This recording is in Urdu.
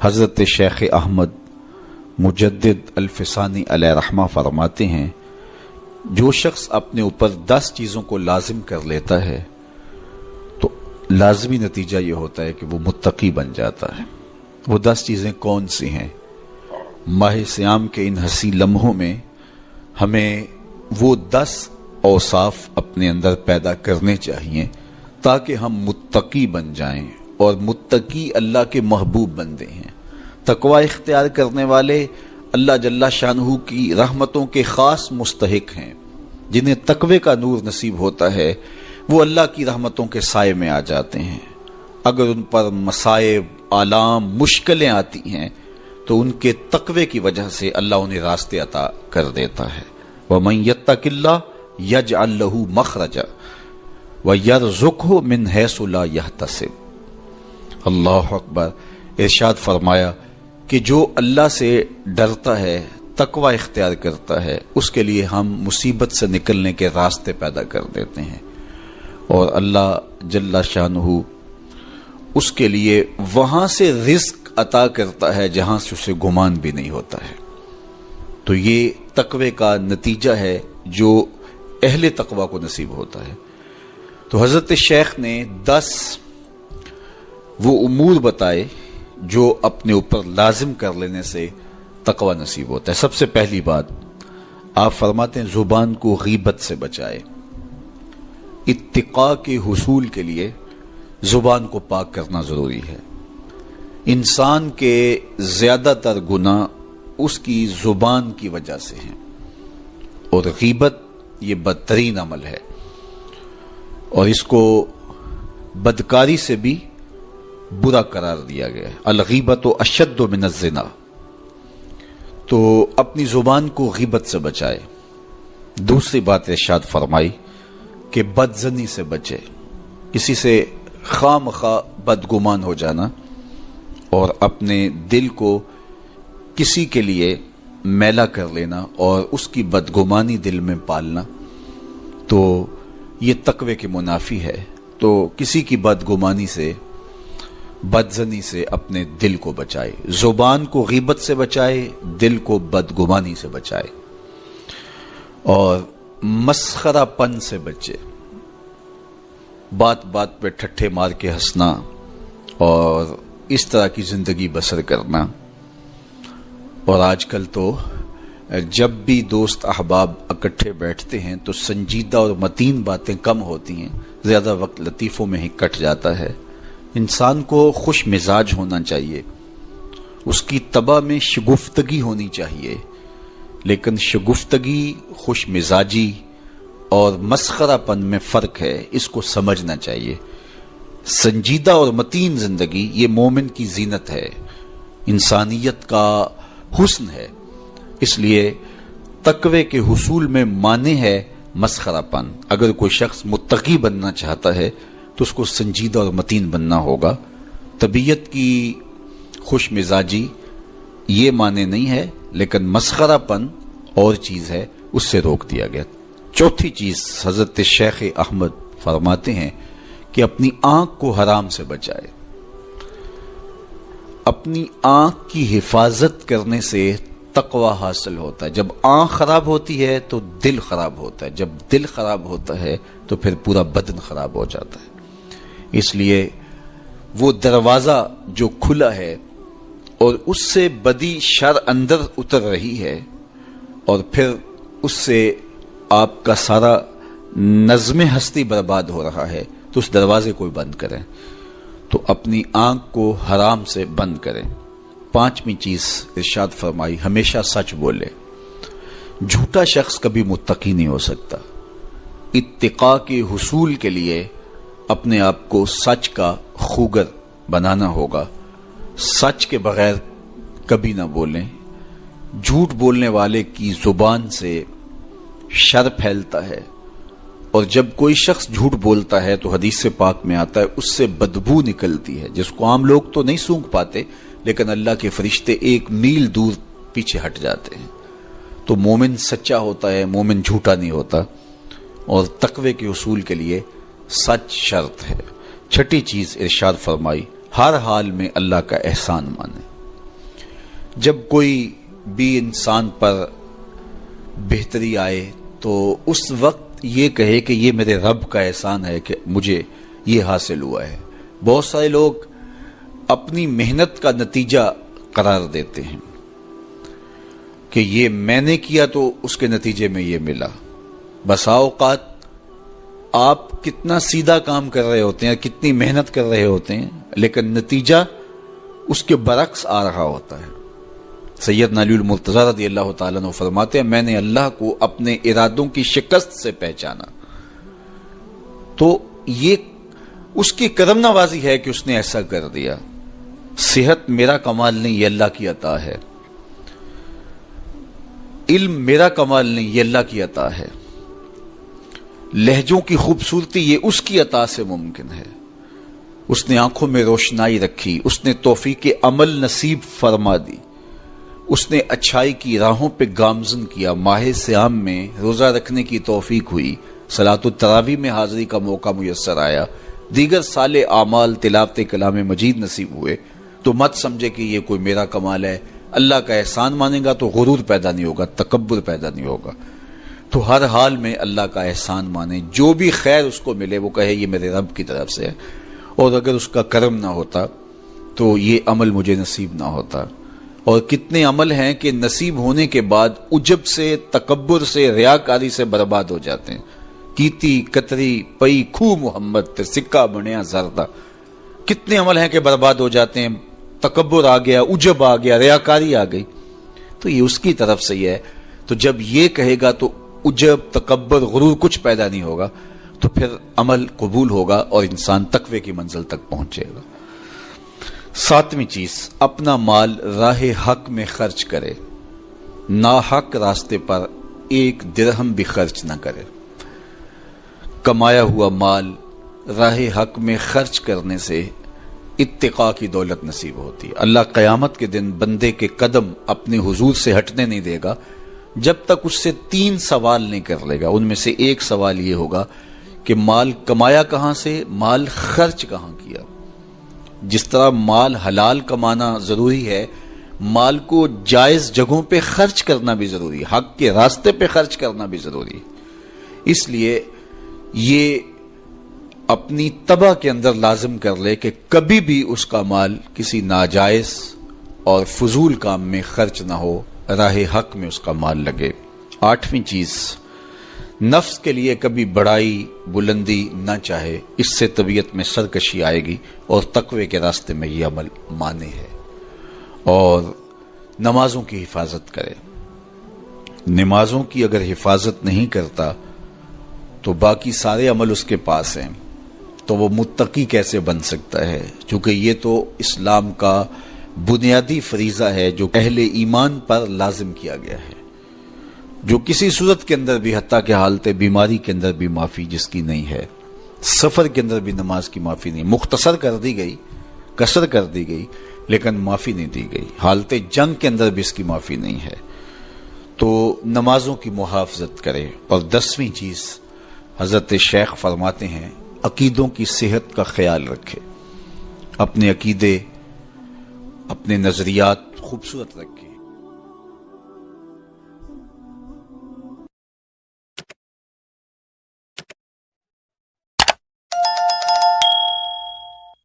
حضرت شیخ احمد مجدد الفسانی علیہ رحمہ فرماتے ہیں، جو شخص اپنے اوپر 10 چیزوں کو لازم کر لیتا ہے تو لازمی نتیجہ یہ ہوتا ہے کہ وہ متقی بن جاتا ہے۔ وہ 10 چیزیں کون سی ہیں؟ ماہ صیام کے ان حسین لمحوں میں ہمیں وہ 10 اوصاف اپنے اندر پیدا کرنے چاہیے تاکہ ہم متقی بن جائیں، اور متقی اللہ کے محبوب بندے ہیں۔ تقوی اختیار کرنے والے اللہ جل شانہ کی رحمتوں کے خاص مستحق ہیں۔ جنہیں تقوی کا نور نصیب ہوتا ہے وہ اللہ کی رحمتوں کے سائے میں آ جاتے ہیں۔ اگر ان پر مصائب، آلام، مشکلیں آتی ہیں تو ان کے تقوی کی وجہ سے اللہ انہیں راستے عطا کر دیتا ہے۔ وَمَن يَتَّقِ اللَّهَ يَجْعَل لَّهُ مَخْرَجًا وَيَرْزُقْهُ مِنْ حَيْثُ لَا يَحْتَسِبُ۔ اللہ اکبر۔ ارشاد فرمایا کہ جو اللہ سے ڈرتا ہے، تقوی اختیار کرتا ہے، اس کے لیے ہم مصیبت سے نکلنے کے راستے پیدا کر دیتے ہیں، اور اللہ جل شانہ اس کے لیے وہاں سے رزق عطا کرتا ہے جہاں سے اسے گمان بھی نہیں ہوتا ہے۔ تو یہ تقوی کا نتیجہ ہے جو اہل تقوی کو نصیب ہوتا ہے۔ تو حضرت شیخ نے 10 وہ امور بتائے جو اپنے اوپر لازم کر لینے سے تقوی نصیب ہوتا ہے۔ سب سے پہلی بات آپ فرماتے ہیں زبان کو غیبت سے بچائے۔ اتقاء کے حصول کے لیے زبان کو پاک کرنا ضروری ہے۔ انسان کے زیادہ تر گناہ اس کی زبان کی وجہ سے ہیں، اور غیبت یہ بدترین عمل ہے، اور اس کو بدکاری سے بھی برا قرار دیا گیا ہے۔ الغیبت اشد من الزنا۔ تو اپنی زبان کو غیبت سے بچائے۔ دوسری بات ارشاد فرمائی کہ بدظنی سے بچے، کسی سے خواہ مخواہ بدگمان ہو جانا اور اپنے دل کو کسی کے لیے میلا کر لینا اور اس کی بدگمانی دل میں پالنا، تو یہ تقوی کے منافی ہے۔ تو کسی کی بدگمانی سے، بدظنی سے اپنے دل کو بچائے، زبان کو غیبت سے بچائے، دل کو بدگمانی سے بچائے، اور مسخرہ پن سے بچے۔ بات بات پہ ٹھٹھے مار کے ہنسنا اور اس طرح کی زندگی بسر کرنا۔ اور آج کل تو جب بھی دوست احباب اکٹھے بیٹھتے ہیں تو سنجیدہ اور متین باتیں کم ہوتی ہیں، زیادہ وقت لطیفوں میں ہی کٹ جاتا ہے۔ انسان کو خوش مزاج ہونا چاہیے، اس کی طبع میں شگفتگی ہونی چاہیے، لیکن شگفتگی، خوش مزاجی اور مسخرہ پن میں فرق ہے، اس کو سمجھنا چاہیے۔ سنجیدہ اور متین زندگی یہ مومن کی زینت ہے، انسانیت کا حسن ہے۔ اس لیے تقوی کے حصول میں مانع ہے مسخرہ پن۔ اگر کوئی شخص متقی بننا چاہتا ہے تو اس کو سنجیدہ اور متین بننا ہوگا۔ طبیعت کی خوش مزاجی یہ معنی نہیں ہے، لیکن مسخرہ پن اور چیز ہے، اس سے روک دیا گیا۔ چوتھی چیز حضرت شیخ احمد فرماتے ہیں کہ اپنی آنکھ کو حرام سے بچائے۔ اپنی آنکھ کی حفاظت کرنے سے تقوی حاصل ہوتا ہے۔ جب آنکھ خراب ہوتی ہے تو دل خراب ہوتا ہے، جب دل خراب ہوتا ہے تو پھر پورا بدن خراب ہو جاتا ہے۔ اس لیے وہ دروازہ جو کھلا ہے اور اس سے بدی شر اندر اتر رہی ہے، اور پھر اس سے آپ کا سارا نظم ہستی برباد ہو رہا ہے، تو اس دروازے کو بند کریں۔ تو اپنی آنکھ کو حرام سے بند کریں۔ پانچویں چیز ارشاد فرمائی ہمیشہ سچ بولے۔ جھوٹا شخص کبھی متقی نہیں ہو سکتا۔ اتقاء کے حصول کے لیے اپنے آپ کو سچ کا خوگر بنانا ہوگا۔ سچ کے بغیر کبھی نہ بولیں۔ جھوٹ بولنے والے کی زبان سے شر پھیلتا ہے، اور جب کوئی شخص جھوٹ بولتا ہے تو حدیث پاک میں آتا ہے اس سے بدبو نکلتی ہے، جس کو عام لوگ تو نہیں سونگھ پاتے، لیکن اللہ کے فرشتے 1 میل دور پیچھے ہٹ جاتے ہیں۔ تو مومن سچا ہوتا ہے، مومن جھوٹا نہیں ہوتا، اور تقوی کے حصول کے لیے سچ شرط ہے۔ چھٹی چیز ارشاد فرمائی ہر حال میں اللہ کا احسان مانے۔ جب کوئی بھی انسان پر بہتری آئے تو اس وقت یہ کہے کہ یہ میرے رب کا احسان ہے کہ مجھے یہ حاصل ہوا ہے۔ بہت سارے لوگ اپنی محنت کا نتیجہ قرار دیتے ہیں کہ یہ میں نے کیا تو اس کے نتیجے میں یہ ملا۔ بسا اوقات آپ کتنا سیدھا کام کر رہے ہوتے ہیں، کتنی محنت کر رہے ہوتے ہیں، لیکن نتیجہ اس کے برعکس آ رہا ہوتا ہے۔ سیدنا علی المرتضیٰ رضی اللہ تعالیٰ عنہ فرماتے ہیں میں نے اللہ کو اپنے ارادوں کی شکست سے پہچانا، تو یہ اس کی کرم نوازی ہے کہ اس نے ایسا کر دیا۔ صحت میرا کمال نہیں، یہ اللہ کی عطا ہے۔ علم میرا کمال نہیں، یہ اللہ کی عطا ہے۔ لہجوں کی خوبصورتی یہ اس کی عطا سے ممکن ہے۔ اس نے آنکھوں میں روشنائی رکھی، اس نے توفیق عمل نصیب فرما دی، اس نے اچھائی کی راہوں پہ گامزن کیا، ماہ صیام میں روزہ رکھنے کی توفیق ہوئی، صلاۃ التراویح میں حاضری کا موقع میسر آیا، دیگر صالح اعمال تلاوت کلام مجید نصیب ہوئے، تو مت سمجھے کہ یہ کوئی میرا کمال ہے۔ اللہ کا احسان مانے گا تو غرور پیدا نہیں ہوگا، تکبر پیدا نہیں ہوگا۔ تو ہر حال میں اللہ کا احسان مانے، جو بھی خیر اس کو ملے وہ کہے یہ میرے رب کی طرف سے ہے، اور اگر اس کا کرم نہ ہوتا تو یہ عمل مجھے نصیب نہ ہوتا۔ اور کتنے عمل ہیں کہ نصیب ہونے کے بعد عجب سے، تکبر سے، ریاکاری سے برباد ہو جاتے ہیں۔ کیتی کتری پئی کھو محمد تے سکہ بنیا زردہ، کتنے عمل ہیں کہ برباد ہو جاتے ہیں، تکبر آ گیا، عجب آ گیا، ریاکاری آ گئی، تو یہ اس کی طرف سے ہی ہے۔ تو جب یہ کہے گا تو عجب، تکبر، غرور کچھ پیدا نہیں ہوگا، تو پھر عمل قبول ہوگا اور انسان تقوی کی منزل تک پہنچے گا۔ ساتویں چیز، اپنا مال راہ حق میں خرچ کرے، ناحق راستے پر ایک درہم بھی خرچ نہ کرے۔ کمایا ہوا مال راہ حق میں خرچ کرنے سے اتقاء کی دولت نصیب ہوتی ہے۔ اللہ قیامت کے دن بندے کے قدم اپنے حضور سے ہٹنے نہیں دے گا جب تک اس سے 3 سوال نہیں کر لے گا۔ ان میں سے ایک سوال یہ ہوگا کہ مال کمایا کہاں سے، مال خرچ کہاں کیا۔ جس طرح مال حلال کمانا ضروری ہے، مال کو جائز جگہوں پہ خرچ کرنا بھی ضروری ہے، حق کے راستے پہ خرچ کرنا بھی ضروری ہے۔ اس لیے یہ اپنی طبع کے اندر لازم کر لے کہ کبھی بھی اس کا مال کسی ناجائز اور فضول کام میں خرچ نہ ہو، راہ حق میں اس کا مال لگے۔ 8ویں چیز، نفس کے لیے کبھی بڑائی بلندی نہ چاہے، اس سے طبیعت میں سرکشی آئے گی اور تقوی کے راستے میں یہ عمل مانے ہے۔ اور نمازوں کی حفاظت کرے۔ نمازوں کی اگر حفاظت نہیں کرتا تو باقی سارے عمل اس کے پاس ہیں، تو وہ متقی کیسے بن سکتا ہے؟ چونکہ یہ تو اسلام کا بنیادی فریضہ ہے جو اہل ایمان پر لازم کیا گیا ہے، جو کسی صورت کے اندر بھی، حتیٰ کہ حالت بیماری کے اندر بھی معافی جس کی نہیں ہے، سفر کے اندر بھی نماز کی معافی نہیں، مختصر کر دی گئی، قصر کر دی گئی، لیکن معافی نہیں دی گئی، حالت جنگ کے اندر بھی اس کی معافی نہیں ہے۔ تو نمازوں کی محافظت کرے۔ اور 10ویں چیز، حضرت شیخ فرماتے ہیں عقیدوں کی صحت کا خیال رکھے، اپنے عقیدے، اپنے نظریات خوبصورت رکھے۔